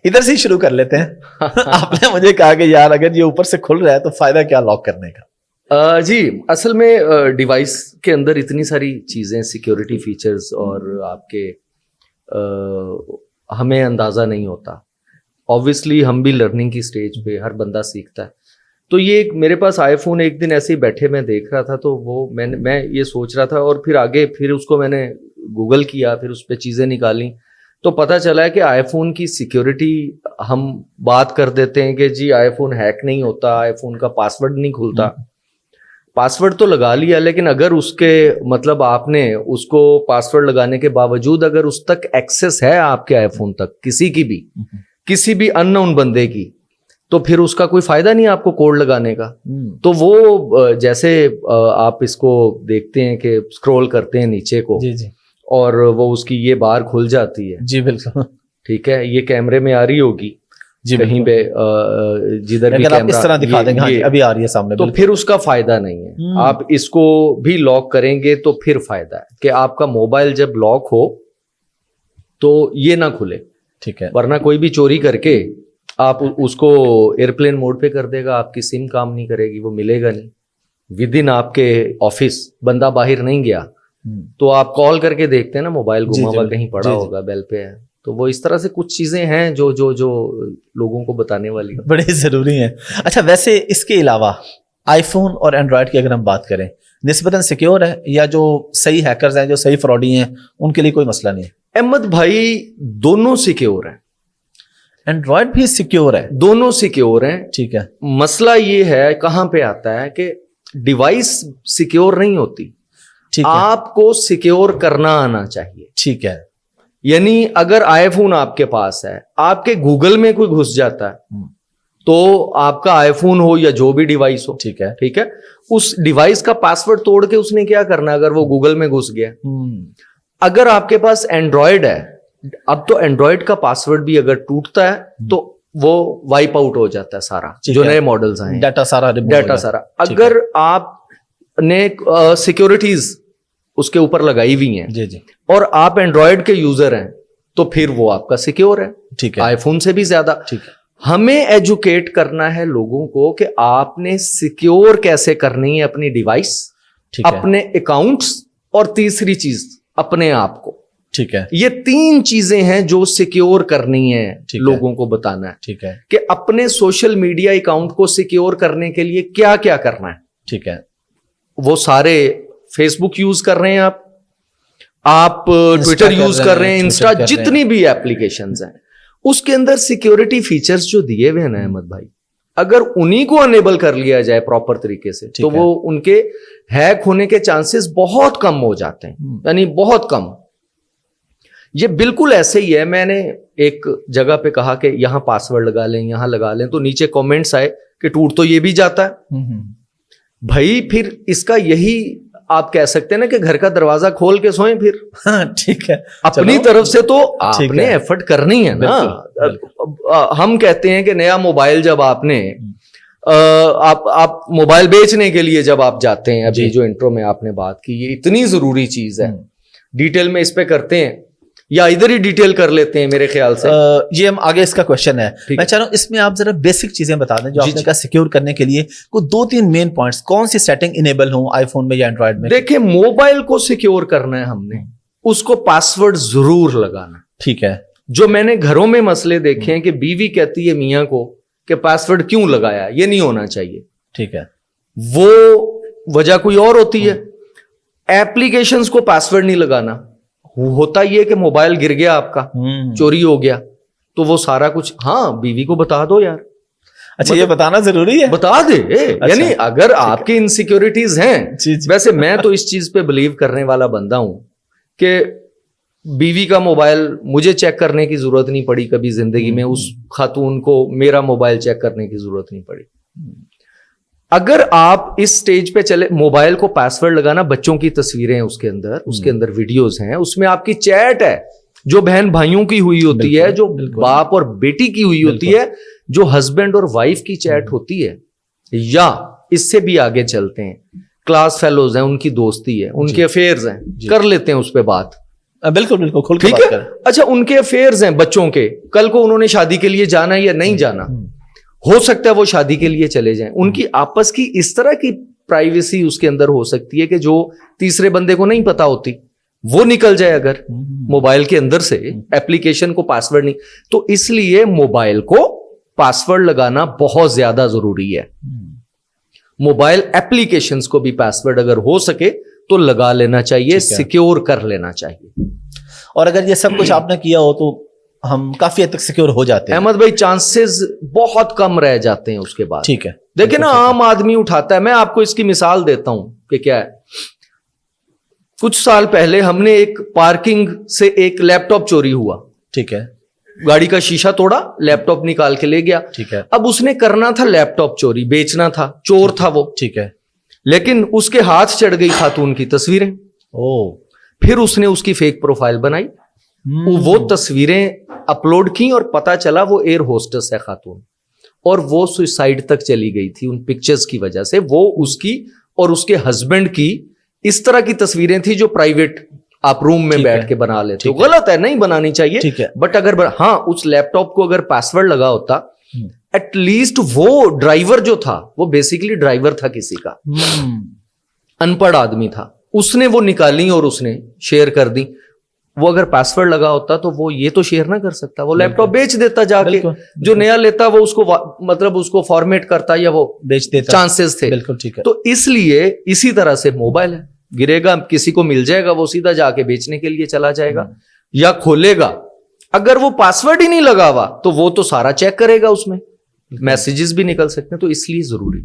इधर से ही शुरू कर लेते हैं। आपने मुझे कहा कि यार अगर ये ऊपर से खुल रहा है तो फायदा क्या लॉक करने का? जी, असल में डिवाइस के अंदर इतनी सारी चीज़ें, सिक्योरिटी फीचर्स और आपके हमें अंदाज़ा नहीं होता। ऑब्वियसली हम भी लर्निंग की स्टेज पे, हर बंदा सीखता है। तो ये एक मेरे पास आईफोन एक दिन ऐसे ही बैठे मैं देख रहा था, तो वो मैं ये सोच रहा था और फिर आगे फिर उसको मैंने गूगल किया, फिर उस पर चीज़ें निकाली, तो पता चला है कि आईफोन की सिक्योरिटी, हम बात कर देते हैं कि जी आईफोन हैक नहीं होता, आईफोन का पासवर्ड नहीं खुलता। पासवर्ड तो लगा लिया, लेकिन अगर उसके मतलब आपने उसको पासवर्ड लगाने के बावजूद अगर उस तक एक्सेस है आपके आईफोन तक किसी भी अननोन बंदे की, तो फिर उसका कोई फायदा नहीं आपको कोड लगाने का। तो वो जैसे आप इसको देखते हैं कि स्क्रॉल करते हैं नीचे को, जी जी, और वो उसकी ये बार खुल जाती है। जी बिल्कुल, ठीक है, ये कैमरे में आ रही होगी जी, कहीं पे जिधर भी कैमरा इस तरह दिखा देंगे, हाँ, अभी आ रही है सामने, तो फिर उसका फायदा नहीं है। आप इसको भी लॉक करेंगे तो फिर फायदा है कि आपका मोबाइल जब लॉक हो तो ये ना खुले, ठीक है, वरना कोई भी चोरी करके आप उसको एयरप्लेन मोड पे कर देगा, आपकी सिम काम नहीं करेगी, वो मिलेगा नहीं। विद इन आपके ऑफिस बंदा बाहर नहीं गया तो आप कॉल करके देखते हैं ना, मोबाइल गुमा हुआ कहीं पड़ा होगा, बेल पे है। तो वो इस तरह से कुछ चीजें हैं जो जो जो लोगों को बताने वाली बड़े जरूरी हैं। अच्छा, वैसे इसके अलावा आईफोन और एंड्रॉयड की अगर हम बात करें, निस्बतन सिक्योर है या जो सही हैकर्स हैं, जो सही फ्रॉडी हैं, उनके लिए कोई मसला नहीं है? अहमद भाई, दोनों सिक्योर हैं। एंड्रॉयड भी सिक्योर है, दोनों सिक्योर हैं, ठीक है। मसला ये है कहां पे आता है कि डिवाइस सिक्योर नहीं होती, ठीक है, आपको सिक्योर करना आना चाहिए, ठीक है। यानी अगर आईफोन आपके पास है, आपके गूगल में कोई घुस जाता है तो आपका आईफोन हो या जो भी डिवाइस हो, ठीक है, ठीक है, उस डिवाइस का पासवर्ड तोड़ के उसने क्या करना अगर वो गूगल में घुस गया। अगर आपके पास एंड्रॉयड है, अब तो एंड्रॉयड का पासवर्ड भी अगर टूटता है तो वो वाइप आउट हो जाता है सारा, जो नए मॉडल्स आए, डाटा सारा। अगर आपने सिक्योरिटीज उसके ऊपर लगाई हुई हैं जी जी, और आप एंड्रॉयड के यूजर हैं तो फिर वो आपका सिक्योर है, ठीक है, आईफोन से भी ज्यादा। ठीक है, हमें एजुकेट करना है लोगों को कि आपने सिक्योर कैसे करनी है अपनी डिवाइस, अपने अकाउंट्स, और तीसरी चीज अपने आप को, ठीक है। ये 3 चीजें हैं जो सिक्योर करनी है, लोगों को बताना है, ठीक है, कि अपने सोशल मीडिया अकाउंट को सिक्योर करने के लिए क्या क्या करना है, ठीक है। वो सारे फेसबुक यूज कर रहे हैं आप ट्विटर यूज कर रहे हैं, इंस्टा, जितनी भी एप्लीकेशंस हैं उसके अंदर सिक्योरिटी फीचर्स जो दिए हुए हैं ना अहमद भाई, अगर उन्हीं को अनेबल कर लिया जाए प्रॉपर तरीके से तो वो उनके हैक होने के चांसेस बहुत कम हो जाते हैं, यानी बहुत कम। ये बिल्कुल ऐसे ही है, मैंने एक जगह पे कहा कि यहां पासवर्ड लगा लें, यहां लगा लें, तो नीचे कमेंट्स आए कि टूट तो ये भी जाता है। भाई फिर इसका यही आप कह सकते हैं ना कि घर का दरवाजा खोल के सोएं फिर। हाँ, ठीक है, अपनी तरफ से तो आपने एफर्ट करनी है ना। हम कहते हैं कि नया मोबाइल जब आपने आप मोबाइल बेचने के लिए जब आप जाते हैं, अभी जो इंट्रो में आपने बात की, ये इतनी जरूरी चीज है, डिटेल में इस पे करते हैं या इधर ही डिटेल कर लेते हैं मेरे ख्याल से। ये हम आगे इसका क्वेश्चन है, मैं चाह रहा हूं इसमें आप जरा बेसिक चीजें बता दें जो आपने कहा सिक्योर करने के लिए कोई 2-3 मेन पॉइंट्स, कौन सी सेटिंग इनेबल हो आईफोन में या एंड्रॉयड में? देखिए, मोबाइल को सिक्योर करना है हमने, उसको पासवर्ड जरूर लगाना, ठीक है। जो मैंने घरों में मसले देखे हैं कि बीवी कहती है मियां को कि पासवर्ड क्यों लगाया, ये नहीं होना चाहिए, ठीक है, वो वजह कोई और होती है। एप्लीकेशंस को पासवर्ड नहीं लगाना, होता ये कि मोबाइल गिर गया आपका, चोरी हो गया, तो वो सारा कुछ, हाँ, बीवी को बता दो यार। अच्छा, ये बताना जरूरी है, बता दे। यानी अगर आपकी इनसिक्योरिटीज हैं, वैसे मैं तो इस चीज पे बिलीव करने वाला बंदा हूं कि बीवी का मोबाइल मुझे चेक करने की जरूरत नहीं पड़ी कभी जिंदगी में, उस खातून को मेरा मोबाइल चेक करने की जरूरत नहीं पड़ी। अगर आप इस स्टेज पे चले, मोबाइल को पासवर्ड लगाना, बच्चों की तस्वीरें हैं उसके अंदर वीडियोस हैं, उसमें आपकी चैट है जो बहन भाइयों की हुई होती है, जो बाप और बेटी की हुई होती है, जो हस्बैंड और वाइफ की चैट होती है, या इससे भी आगे चलते हैं, क्लास फेलोज हैं, उनकी दोस्ती है, उनके अफेयर्स हैं, कर लेते हैं उस पर बात, बिल्कुल बिल्कुल खुल के ठीक बात है। करें। अच्छा, उनके अफेयर्स हैं बच्चों के, कल को उन्होंने शादी के लिए जाना है या नहीं जाना, हो सकता है वो शादी के लिए चले जाएं, उनकी आपस की इस तरह की प्राइवेसी उसके अंदर हो सकती है कि जो तीसरे बंदे को नहीं पता होती वो निकल जाए अगर मोबाइल के अंदर से, एप्लीकेशन को पासवर्ड नहीं, तो इसलिए मोबाइल को पासवर्ड लगाना बहुत ज्यादा जरूरी है। मोबाइल एप्लीकेशंस को भी पासवर्ड अगर हो सके तो लगा लेना चाहिए, सिक्योर कर लेना चाहिए। और अगर ये सब कुछ आपने किया हो तो हम काफी हद तक सिक्योर हो जाते हैं। अहमद भाई, चांसेस बहुत कम रह जाते हैं उसके बाद। ठीक है, देखिए ना, आम आदमी उठाता है। मैं आपको इसकी मिसाल देता हूं कि क्या है। कुछ साल पहले हमने एक पार्किंग से एक लैपटॉप चोरी हुआ। ठीक है, गाड़ी का शीशा तोड़ा, लैपटॉप निकाल के ले गया। ठीक है, अब उसने करना था लैपटॉप चोरी, बेचना था, चोर था वो। ठीक है। लेकिन उसके हाथ चढ़ गई खातून की तस्वीरें। ओ, फिर उसने उसकी फेक प्रोफाइल बनाई, वो तस्वीरें अपलोड की और पता चला वो एयर होस्टेस है खातून, और वो सुसाइड तक चली गई थी उन पिक्चर्स की वजह से। वो उसकी और उसके हस्बैंड की इस तरह की तस्वीरें थी जो प्राइवेट आप रूम में बैठ के बना लेते हो। गलत है, नहीं बनानी चाहिए। ठीक है। बट अगर हाँ, उस लैपटॉप को अगर पासवर्ड लगा होता, एटलीस्ट वो ड्राइवर जो था वो बेसिकली ड्राइवर था किसी का, अनपढ़ आदमी था, उसने वो निकाली और उसने शेयर कर दी। वो अगर पासवर्ड लगा होता तो वो ये तो शेयर ना कर सकता, वो लैपटॉप बेच देता जाके। जो नया लेता वो उसको मतलब उसको फॉर्मेट करता या वो बेच देता, चांसेस थे। बिल्कुल ठीक है। तो इसलिए इसी तरह से मोबाइल है, गिरेगा, किसी को मिल जाएगा, वो सीधा जाके बेचने के लिए चला जाएगा या खोलेगा। अगर वो पासवर्ड ही नहीं लगा हुआ तो वो तो सारा चेक करेगा, उसमें मैसेजेस भी निकल सकते हैं। तो इसलिए जरूरी